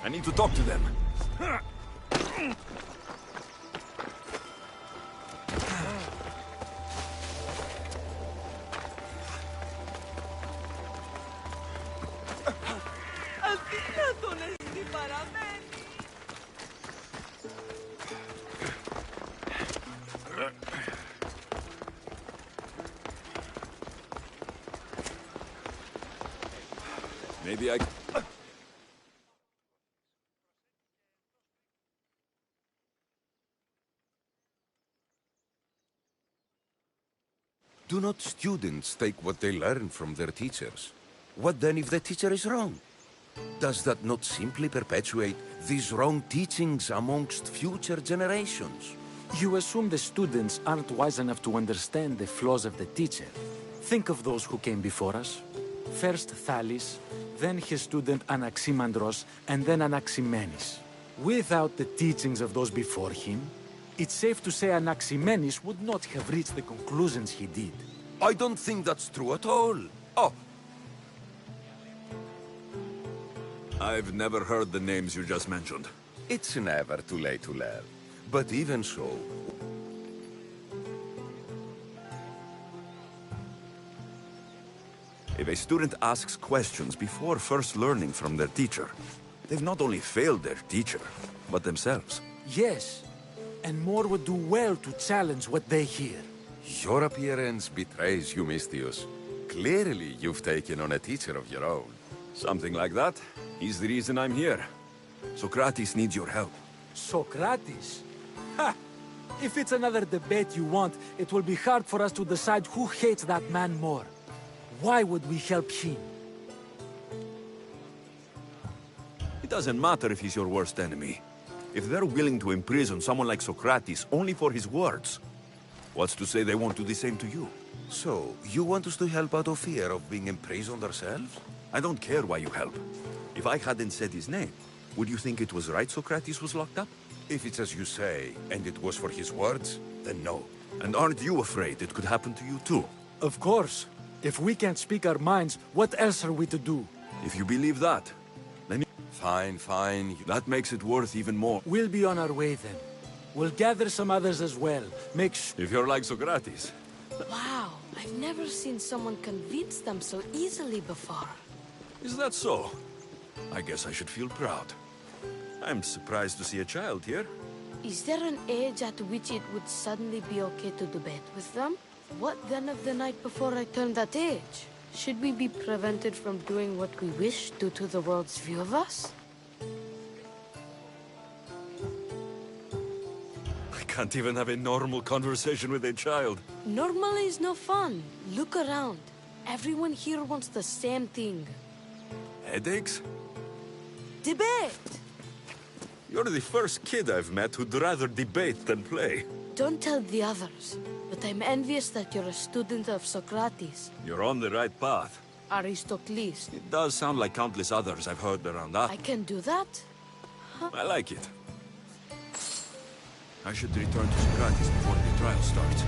I need to talk to them. Maybe I... Do not students take what they learn from their teachers? What then if the teacher is wrong? Does that not simply perpetuate these wrong teachings amongst future generations? You assume the students aren't wise enough to understand the flaws of the teacher. Think of those who came before us. First Thalis, then his student Anaximandros, and then Anaximenes. Without the teachings of those before him, it's safe to say Anaximenes would not have reached the conclusions he did. I don't think that's true at all. Oh, I've never heard the names you just mentioned. it's never too late to learn. But even so... If a student asks questions before first learning from their teacher, they've not only failed their teacher, but themselves. Yes, and more would do well to challenge what they hear. Your appearance betrays you, Mystius. Clearly, you've taken on a teacher of your own. Something like that. He's the reason I'm here. Socrates needs your help. Socrates? Ha! If it's another debate you want, it will be hard for us to decide who hates that man more. Why would we help him? It doesn't matter if he's your worst enemy. If they're willing to imprison someone like Socrates only for his words, what's to say they won't do the same to you? So, you want us to help out of fear of being imprisoned ourselves? I don't care why you help. If I hadn't said his name, would you think it was right Socrates was locked up? If it's as you say, and it was for his words, then no. And aren't you afraid it could happen to you too? Of course. If we can't speak our minds, what else are we to do? If you believe that, then Fine, fine. that makes it worth even more. We'll be on our way then. We'll gather some others as well. Make sure... If you're like Socrates. Wow, I've never seen someone convince them so easily before. Is that so? I guess I should feel proud. I'm surprised to see a child here. Is there an age at which it would suddenly be okay to debate with them? What then of the night before I turned that age? Should we be prevented from doing what we wish due to the world's view of us? I can't even have a normal conversation with a child. Normal is no fun. Look around. Everyone here wants the same thing. Headaches? Debate! You're the first kid I've met who'd rather debate than play. Don't tell the others, but I'm envious that you're a student of Socrates. You're on the right path. Aristocles. It does sound like countless others I've heard around that. I can do that? I like it. I should return to Socrates before the trial starts.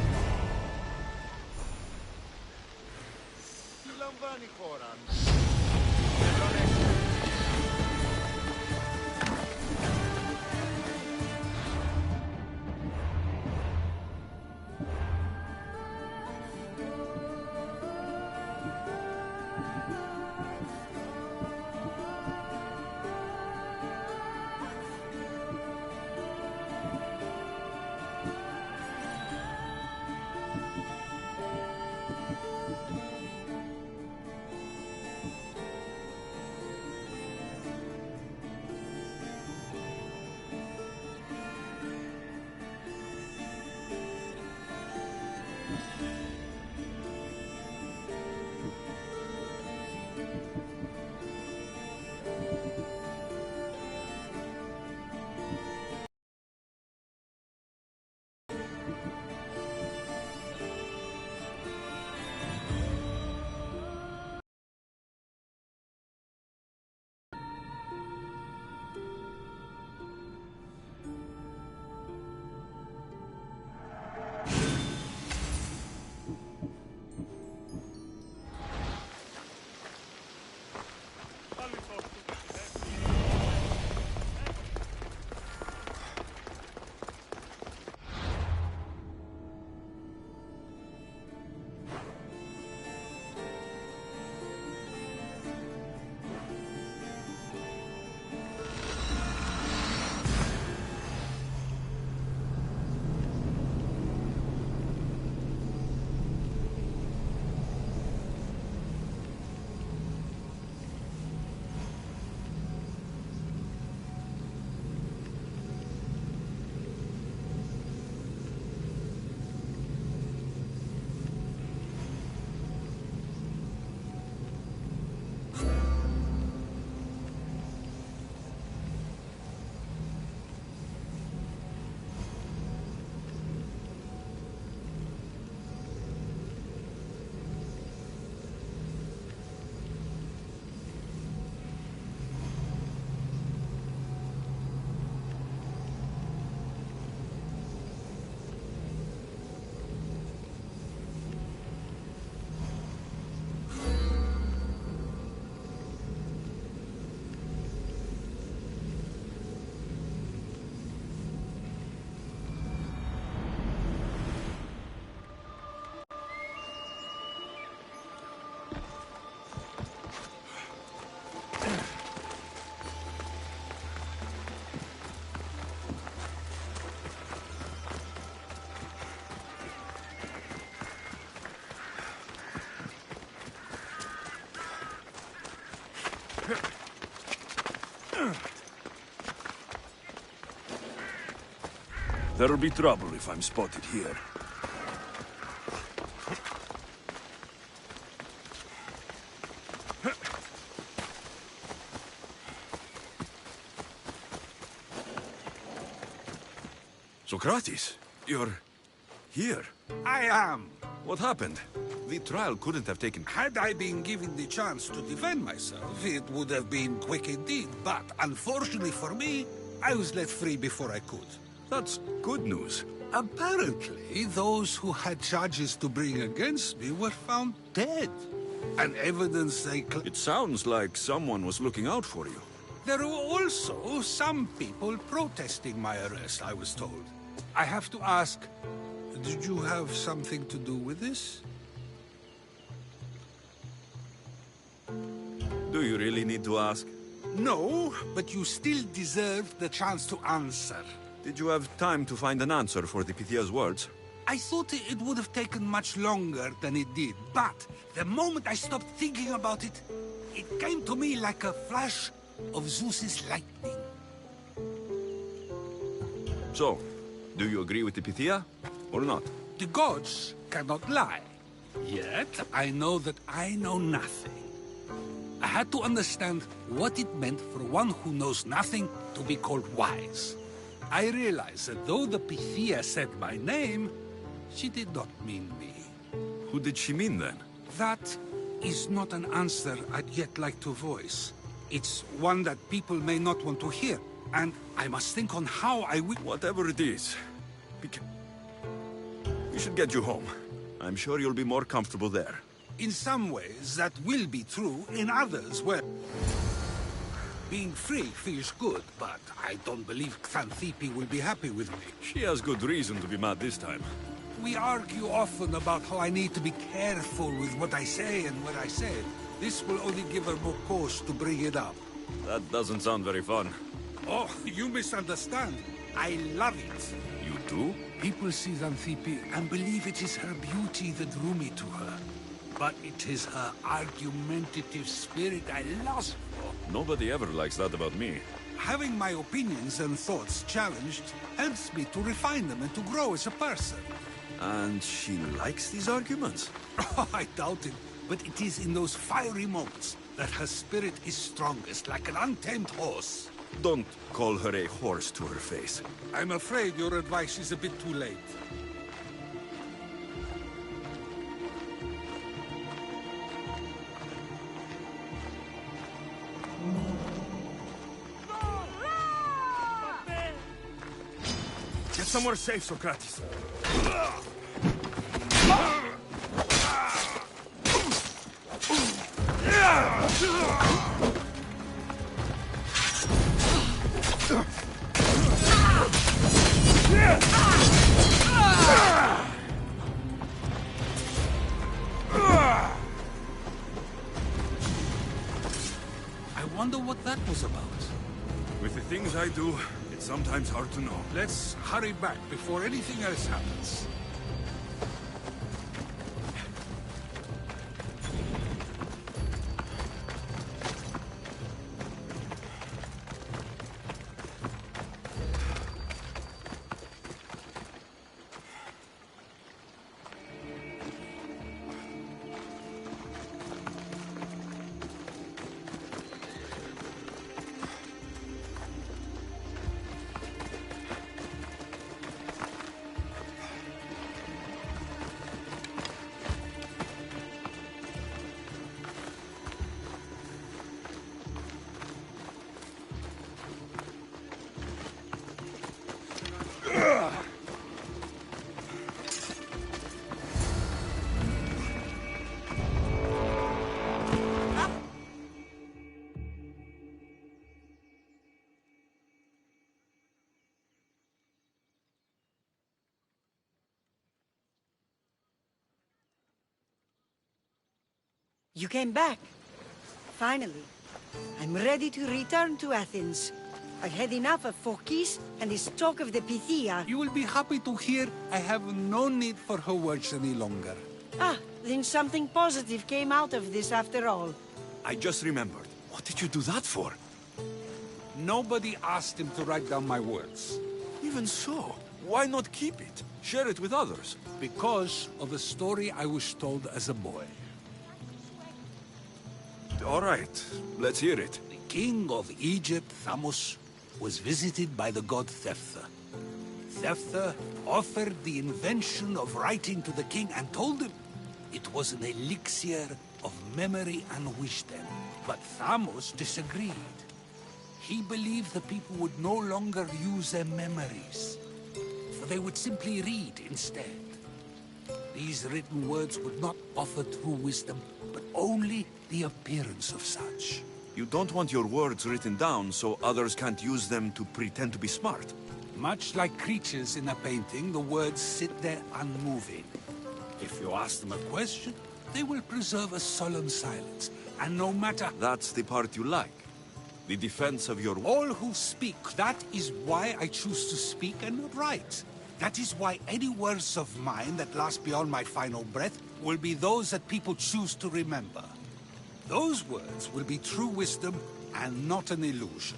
There'll be trouble if I'm spotted here. Socrates, you're here. I am. What happened? The trial couldn't have taken... Had I been given the chance to defend myself, it would have been quick indeed. But unfortunately for me, I was let free before I could. That's good news. Apparently, those who had charges to bring against me were found dead. And evidence they It sounds like someone was looking out for you. There were also some people protesting my arrest, I was told. I have to ask, did you have something to do with this? Do you really need to ask? No, but you still deserve the chance to answer. Did you have time to find an answer for the Pythia's words? I thought it would have taken much longer than it did, but the moment I stopped thinking about it, it came to me like a flash of Zeus's lightning. So, do you agree with the Pythia, or not? The gods cannot lie. Yet, I know that I know nothing. I had to understand what it meant for one who knows nothing to be called wise. I realized that though the Pythia said my name, she did not mean me. Who did she mean then? That is not an answer I'd yet like to voice. It's one that people may not want to hear, and I must think on how I will... Whatever it is, we should get you home. I'm sure you'll be more comfortable there. In some ways, that will be true. In others, well... Being free feels good, but I don't believe Xanthippe will be happy with me. She has good reason to be mad this time. We argue often about how I need to be careful with what I say and what I said. This will only give her more cause to bring it up. That doesn't sound very fun. Oh, you misunderstand. I love it. You do? People see Xanthippe and believe it is her beauty that drew me to her. But it is her argumentative spirit I lust for. Nobody ever likes that about me. Having my opinions and thoughts challenged helps me to refine them and to grow as a person. And she likes these arguments? Oh, I doubt it. But it is in those fiery moments that her spirit is strongest, like an untamed horse. Don't call her a horse to her face. I'm afraid your advice is a bit too late. Get somewhere safe, Socrates. I wonder what that was about. With the things I do, it's sometimes hard to know. Let's hurry back before anything else happens. You came back. Finally. I'm ready to return to Athens. I've had enough of Phokis and his talk of the Pythia. You will be happy to hear I have no need for her words any longer. Ah, then something positive came out of this after all. I just remembered. What did you do that for? Nobody asked him to write down my words. Even so, why not keep it? Share it with others. Because of a story I was told as a boy. All right, let's hear it. The king of Egypt, Thamos, was visited by the god Thephtha. Thephtha offered the invention of writing to the king and told him it was an elixir of memory and wisdom. But Thamos disagreed. He believed the people would no longer use their memories, for they would simply read instead. These written words would not offer true wisdom, but only the appearance of such. You don't want your words written down so others can't use them to pretend to be smart. Much like creatures in a painting, the words sit there unmoving. If you ask them a question, they will preserve a solemn silence, and no matter... That's the part you like. The defense of your... All who speak, that is why I choose to speak and not write. That is why any words of mine that last beyond my final breath will be those that people choose to remember. Those words will be true wisdom and not an illusion.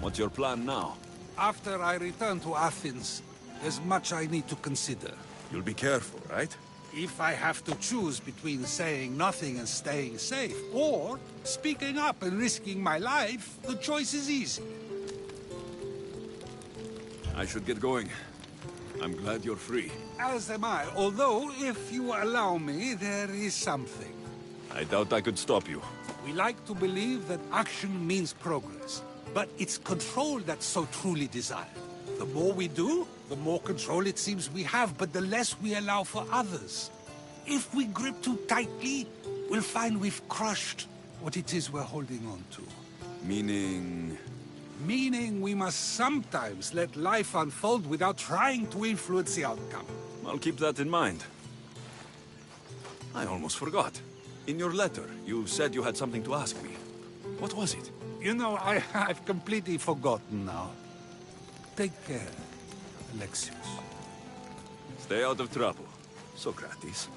What's your plan now? After I return to Athens, there's much I need to consider. You'll be careful, right? If I have to choose between saying nothing and staying safe, or speaking up and risking my life, the choice is easy. I should get going. I'm glad you're free. As am I, although, if you allow me, there is something. I doubt I could stop you. We like to believe that action means progress, but it's control that's so truly desired. The more we do, the more control it seems we have, but the less we allow for others. If we grip too tightly, we'll find we've crushed what it is we're holding on to. Meaning... Meaning we must sometimes let life unfold without trying to influence the outcome. I'll keep that in mind. I almost forgot. In your letter, you said you had something to ask me. What was it? You know, I've completely forgotten now. Take care, Alexius. Stay out of trouble, Socrates.